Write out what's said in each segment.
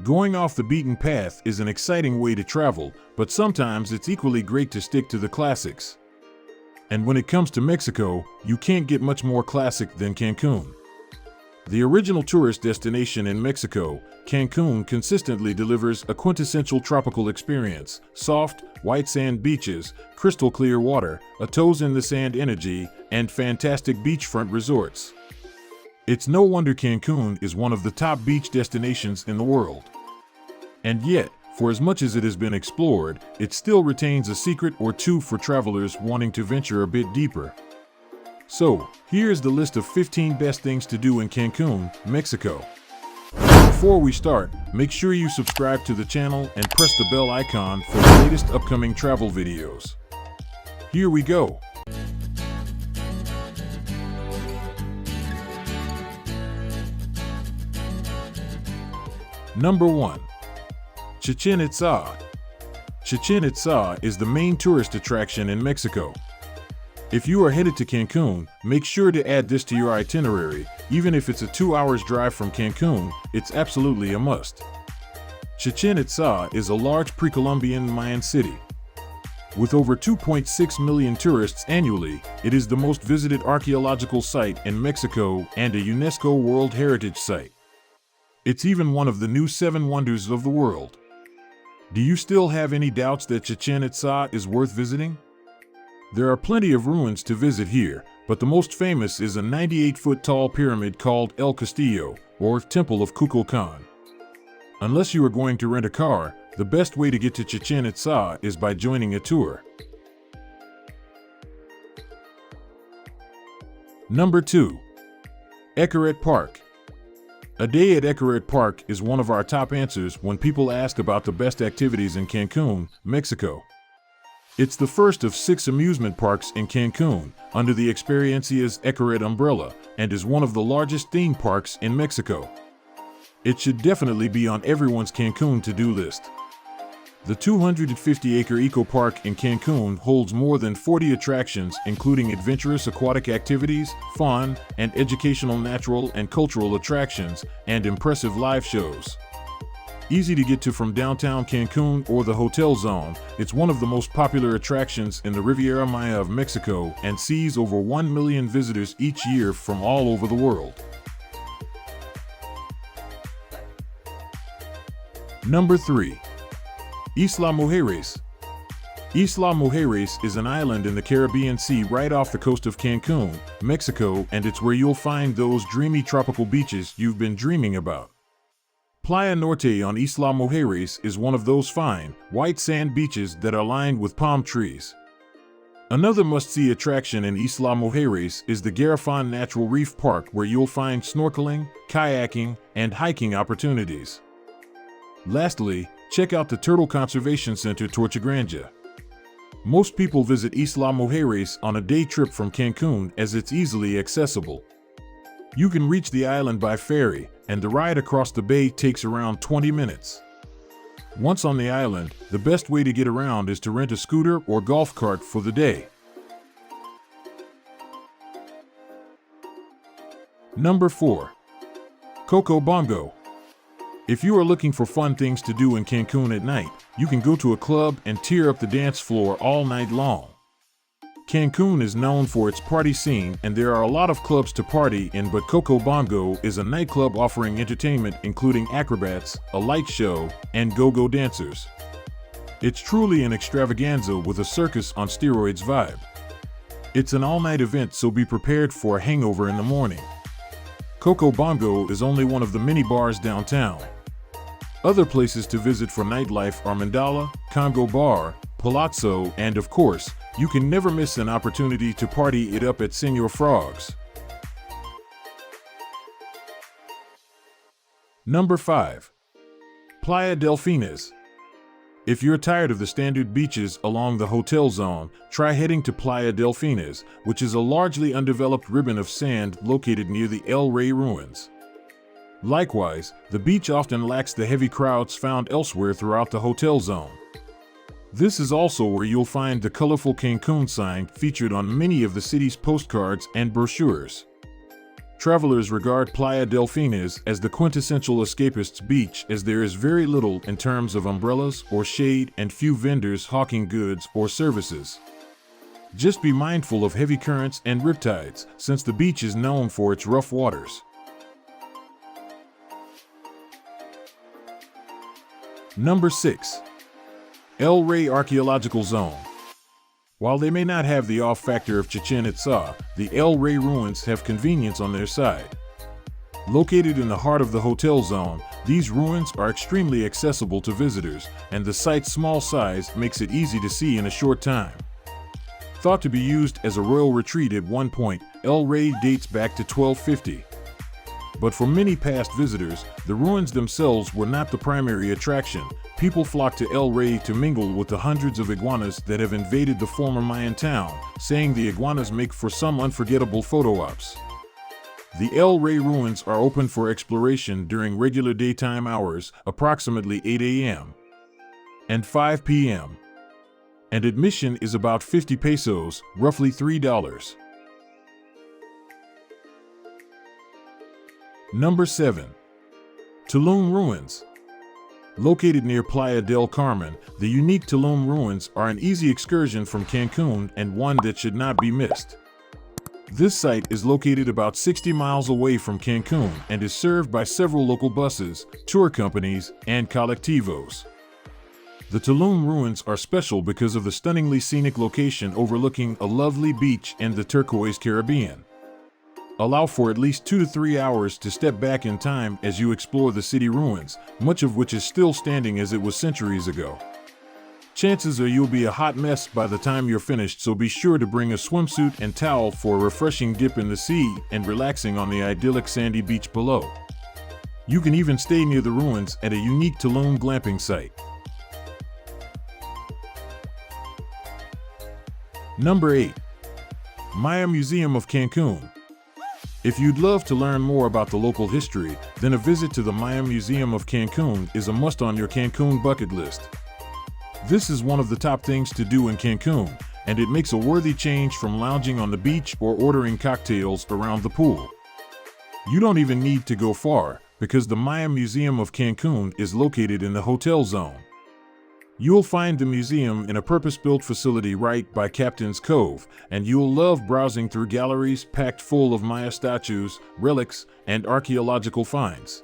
Going off the beaten path is an exciting way to travel, but sometimes it's equally great to stick to the classics. And when it comes to Mexico, you can't get much more classic than Cancun. The original tourist destination in Mexico, Cancun consistently delivers a quintessential tropical experience: soft, white sand beaches, crystal clear water, a toes-in-the-sand energy, and fantastic beachfront resorts. It's no wonder Cancun is one of the top beach destinations in the world. And yet, for as much as it has been explored, it still retains a secret or two for travelers wanting to venture a bit deeper. So, here's the list of 15 best things to do in Cancun, Mexico. Before we start, make sure you subscribe to the channel and press the bell icon for the latest upcoming travel videos. Here we go. Number 1. Chichen Itza. Chichen Itza is the main tourist attraction in Mexico. If you are headed to Cancun, make sure to add this to your itinerary. Even if it's a 2 hours drive from Cancun, it's absolutely a must. Chichen Itza is a large pre-Columbian Mayan city. With over 2.6 million tourists annually, it is the most visited archaeological site in Mexico and a UNESCO World Heritage Site. It's even one of the new 7 wonders of the world. Do you still have any doubts that Chichen Itza is worth visiting? There are plenty of ruins to visit here, but the most famous is a 98-foot tall pyramid called El Castillo, or Temple of Kukulkan. Unless you are going to rent a car, the best way to get to Chichen Itza is by joining a tour. Number 2. Xcaret Park. A day at Xcaret Park is one of our top answers when people ask about the best activities in Cancun, Mexico. It's the first of 6 amusement parks in Cancun, under the Experiencias Xcaret umbrella, and is one of the largest theme parks in Mexico. It should definitely be on everyone's Cancun to-do list. The 250-acre eco park in Cancun holds more than 40 attractions, including adventurous aquatic activities, fun and educational natural and cultural attractions, and impressive live shows. Easy to get to from downtown Cancun or the Hotel Zone, it's one of the most popular attractions in the Riviera Maya of Mexico and sees over 1 million visitors each year from all over the world. Number 3. Isla Mujeres. Isla Mujeres is an island in the Caribbean Sea right off the coast of Cancun, Mexico, and it's where you'll find those dreamy tropical beaches you've been dreaming about. Playa Norte on Isla Mujeres is one of those fine, white sand beaches that are lined with palm trees. Another must-see attraction in Isla Mujeres is the Garifon Natural Reef Park, where you'll find snorkeling, kayaking, and hiking opportunities. Lastly, check out the Turtle Conservation Center Tortuga Granja. Most people visit Isla Mujeres on a day trip from Cancun as it's easily accessible. You can reach the island by ferry, and the ride across the bay takes around 20 minutes. Once on the island, the best way to get around is to rent a scooter or golf cart for the day. Number 4. Coco Bongo. If you are looking for fun things to do in Cancun at night, you can go to a club and tear up the dance floor all night long. Cancun is known for its party scene, and there are a lot of clubs to party in, but Coco Bongo is a nightclub offering entertainment including acrobats, a light show, and go-go dancers. It's truly an extravaganza with a circus on steroids vibe. It's an all-night event, so be prepared for a hangover in the morning. Coco Bongo is only one of the many bars downtown. Other places to visit for nightlife are Mandala, Congo Bar, Palazzo, and of course, you can never miss an opportunity to party it up at Señor Frog's. Number 5. Playa Delfines. If you're tired of the standard beaches along the Hotel Zone, try heading to Playa Delfines, which is a largely undeveloped ribbon of sand located near the El Rey ruins. Likewise, the beach often lacks the heavy crowds found elsewhere throughout the Hotel Zone. This is also where you'll find the colorful Cancun sign featured on many of the city's postcards and brochures. Travelers regard Playa Delfines as the quintessential escapist's beach, as there is very little in terms of umbrellas or shade and few vendors hawking goods or services. Just be mindful of heavy currents and riptides, since the beach is known for its rough waters. Number 6. El Rey Archaeological Zone. While they may not have the awe factor of Chichen Itza, the El Rey ruins have convenience on their side. Located in the heart of the hotel zone, these ruins are extremely accessible to visitors, and the site's small size makes it easy to see in a short time. Thought to be used as a royal retreat at one point, El Rey dates back to 1250. But for many past visitors, the ruins themselves were not the primary attraction. People flock to El Rey to mingle with the hundreds of iguanas that have invaded the former Mayan town, saying the iguanas make for some unforgettable photo ops. The El Rey ruins are open for exploration during regular daytime hours, approximately 8 a.m. and 5 p.m. and admission is about 50 pesos, roughly $3. Number 7. Tulum Ruins. Located near Playa del Carmen, the unique Tulum ruins are an easy excursion from Cancun and one that should not be missed. This site is located about 60 miles away from Cancun and is served by several local buses, tour companies, and colectivos. The Tulum ruins are special because of the stunningly scenic location overlooking a lovely beach and the turquoise Caribbean. Allow for at least 2 to 3 hours to step back in time as you explore the city ruins, much of which is still standing as it was centuries ago. Chances are you'll be a hot mess by the time you're finished, so be sure to bring a swimsuit and towel for a refreshing dip in the sea and relaxing on the idyllic sandy beach below. You can even stay near the ruins at a unique Tulum glamping site. Number 8. Maya Museum of Cancun. If you'd love to learn more about the local history, then a visit to the Maya Museum of Cancun is a must on your Cancun bucket list. This is one of the top things to do in Cancun, and it makes a worthy change from lounging on the beach or ordering cocktails around the pool. You don't even need to go far, because the Maya Museum of Cancun is located in the hotel zone. You'll find the museum in a purpose-built facility right by Captain's Cove, and you'll love browsing through galleries packed full of Maya statues, relics, and archaeological finds.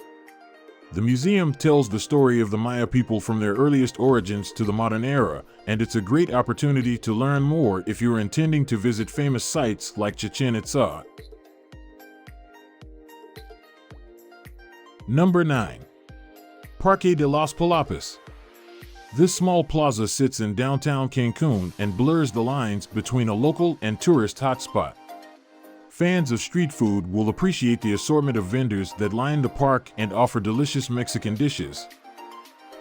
The museum tells the story of the Maya people from their earliest origins to the modern era, and it's a great opportunity to learn more if you're intending to visit famous sites like Chichen Itza. Number 9. Parque de los Palapas. This small plaza sits in downtown Cancun and blurs the lines between a local and tourist hotspot. Fans of street food will appreciate the assortment of vendors that line the park and offer delicious Mexican dishes.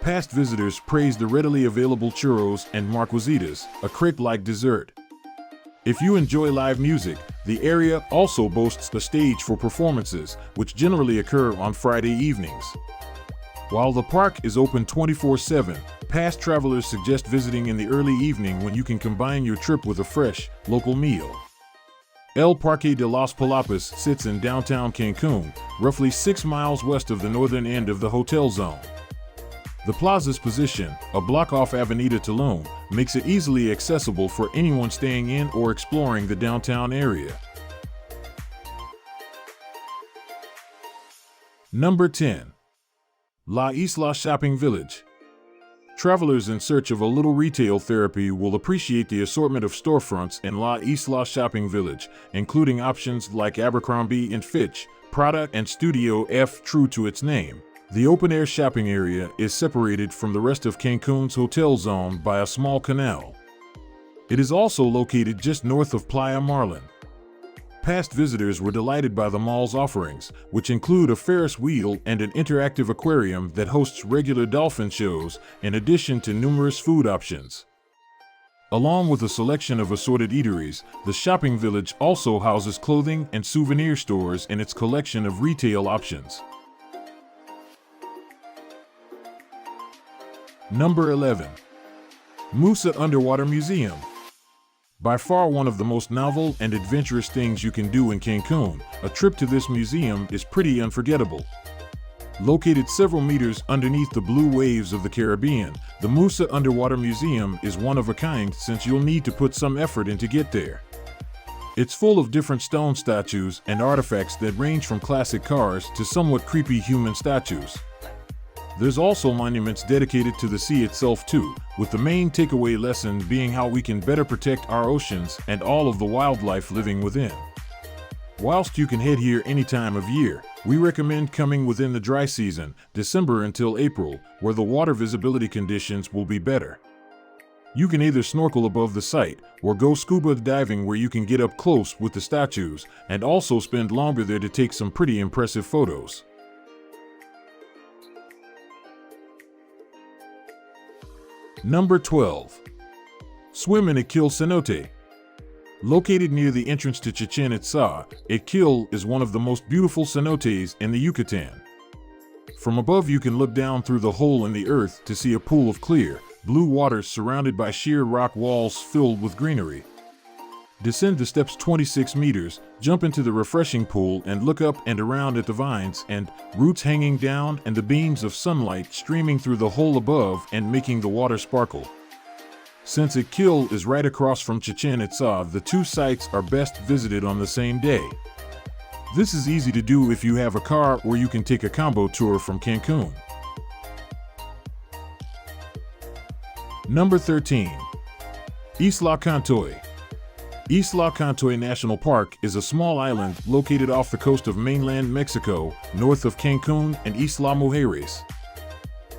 Past visitors praise the readily available churros and marquesitas, a crepe-like dessert. If you enjoy live music, the area also boasts a stage for performances, which generally occur on Friday evenings. While the park is open 24/7, past travelers suggest visiting in the early evening when you can combine your trip with a fresh, local meal. El Parque de los Palapas sits in downtown Cancun, roughly 6 miles west of the northern end of the hotel zone. The plaza's position, a block off Avenida Tulum, makes it easily accessible for anyone staying in or exploring the downtown area. Number 10. La Isla Shopping Village. Travelers in search of a little retail therapy will appreciate the assortment of storefronts in La Isla Shopping Village, including options like Abercrombie & Fitch, Prada, and Studio F. True to its name, the open-air shopping area is separated from the rest of Cancun's hotel zone by a small canal. It is also located just north of Playa Marlin. Past visitors were delighted by the mall's offerings, which include a Ferris wheel and an interactive aquarium that hosts regular dolphin shows, in addition to numerous food options. Along with a selection of assorted eateries, the shopping village also houses clothing and souvenir stores in its collection of retail options. Number 11. MUSA Underwater Museum. By far one of the most novel and adventurous things you can do in Cancun, a trip to this museum is pretty unforgettable. Located several meters underneath the blue waves of the Caribbean, the MUSA Underwater Museum is one of a kind since you'll need to put some effort in to get there. It's full of different stone statues and artifacts that range from classic cars to somewhat creepy human statues. There's also monuments dedicated to the sea itself too, with the main takeaway lesson being how we can better protect our oceans and all of the wildlife living within. Whilst you can head here any time of year, we recommend coming within the dry season, December until April, where the water visibility conditions will be better. You can either snorkel above the site or go scuba diving where you can get up close with the statues and also spend longer there to take some pretty impressive photos. Number 12. Swim in Kil Cenote. Located near the entrance to Chichen Itza, Kil is one of the most beautiful cenotes in the Yucatan. From above you can look down through the hole in the earth to see a pool of clear, blue water surrounded by sheer rock walls filled with greenery. Descend the steps 26 meters, jump into the refreshing pool and look up and around at the vines and roots hanging down and the beams of sunlight streaming through the hole above and making the water sparkle. Since Kil is right across from Chichen Itza, the two sites are best visited on the same day. This is easy to do if you have a car or you can take a combo tour from Cancun. Number 13. Isla Contoy. Isla Contoy National Park is a small island located off the coast of mainland Mexico, north of Cancun and Isla Mujeres.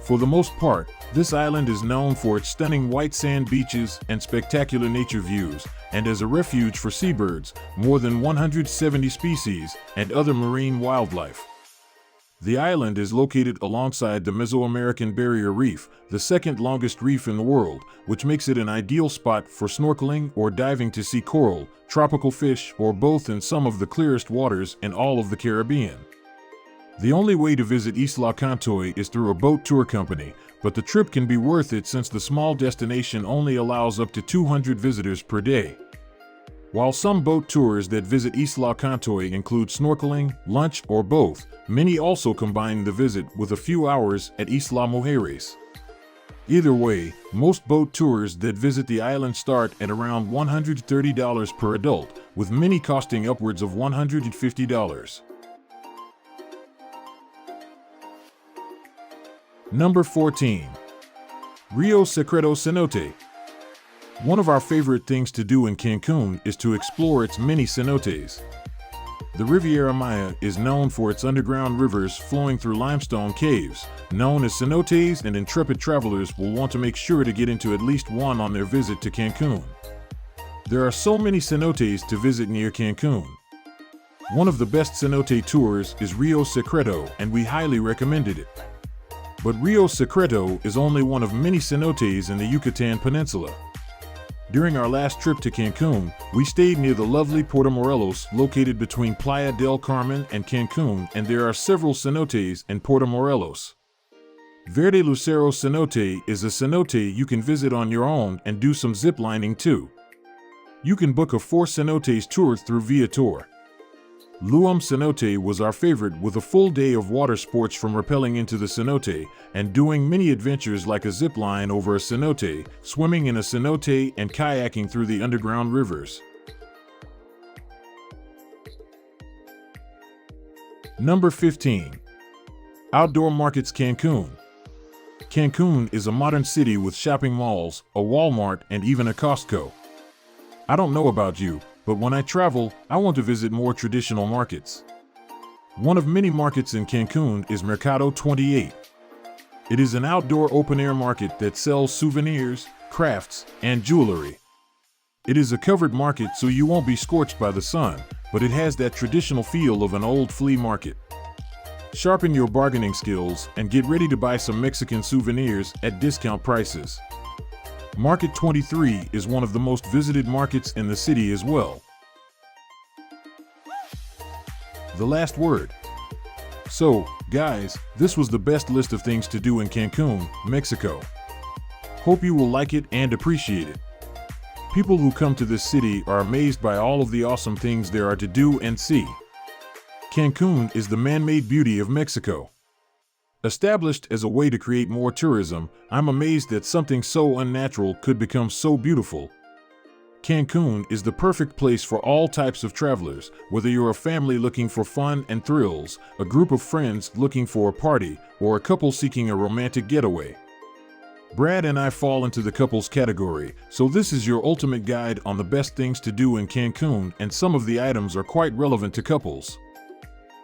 For the most part, this island is known for its stunning white sand beaches and spectacular nature views, and as a refuge for seabirds, more than 170 species, and other marine wildlife. The island is located alongside the Mesoamerican Barrier Reef, the second longest reef in the world, which makes it an ideal spot for snorkeling or diving to see coral, tropical fish, or both in some of the clearest waters in all of the Caribbean. The only way to visit Isla Contoy is through a boat tour company, but the trip can be worth it since the small destination only allows up to 200 visitors per day. While some boat tours that visit Isla Contoy include snorkeling, lunch, or both, many also combine the visit with a few hours at Isla Mujeres. Either way, most boat tours that visit the island start at around $130 per adult, with many costing upwards of $150. Number 14. Rio Xcaret Cenote. One of our favorite things to do in Cancun is to explore its many cenotes. The Riviera Maya is known for its underground rivers flowing through limestone caves, known as cenotes, and intrepid travelers will want to make sure to get into at least one on their visit to Cancun. There are so many cenotes to visit near Cancun. One of the best cenote tours is Rio Xcaret, and we highly recommended it. But Rio Xcaret is only one of many cenotes in the Yucatan Peninsula. During our last trip to Cancun, we stayed near the lovely Puerto Morelos located between Playa del Carmen and Cancun, and there are several cenotes in Puerto Morelos. Verde Lucero Cenote is a cenote you can visit on your own and do some zip lining too. You can book a 4 cenotes tour through Viator. Luam Cenote was our favorite, with a full day of water sports from rappelling into the cenote and doing many adventures like a zip line over a cenote, swimming in a cenote, and kayaking through the underground rivers. Number 15. Outdoor Markets Cancun. Cancun is a modern city with shopping malls, a Walmart, and even a Costco. I don't know about you, but when I travel, I want to visit more traditional markets. One of many markets in Cancun is Mercado 28. It is an outdoor open-air market that sells souvenirs, crafts, and jewelry. It is a covered market so you won't be scorched by the sun, but it has that traditional feel of an old flea market. Sharpen your bargaining skills and get ready to buy some Mexican souvenirs at discount prices. Market 23 is one of the most visited markets in the city as well. The last word. So, guys, this was the best list of things to do in Cancun, Mexico. Hope you will like it and appreciate it. People who come to this city are amazed by all of the awesome things there are to do and see. Cancun is the man-made beauty of Mexico. Established as a way to create more tourism, I'm amazed that something so unnatural could become so beautiful. Cancun is the perfect place for all types of travelers, whether you're a family looking for fun and thrills, a group of friends looking for a party, or a couple seeking a romantic getaway. Brad and I fall into the couples category, so this is your ultimate guide on the best things to do in Cancun, and some of the items are quite relevant to couples.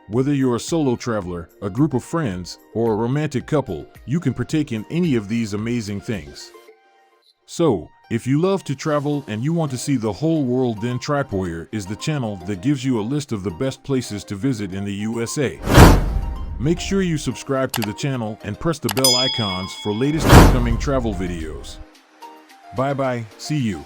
Whether you're a solo traveler, a group of friends, or a romantic couple, you can partake in any of these amazing things. So, if you love to travel and you want to see the whole world, then Tripoyer is the channel that gives you a list of the best places to visit in the USA. Make sure you subscribe to the channel and press the bell icons for latest upcoming travel videos. Bye bye, see you.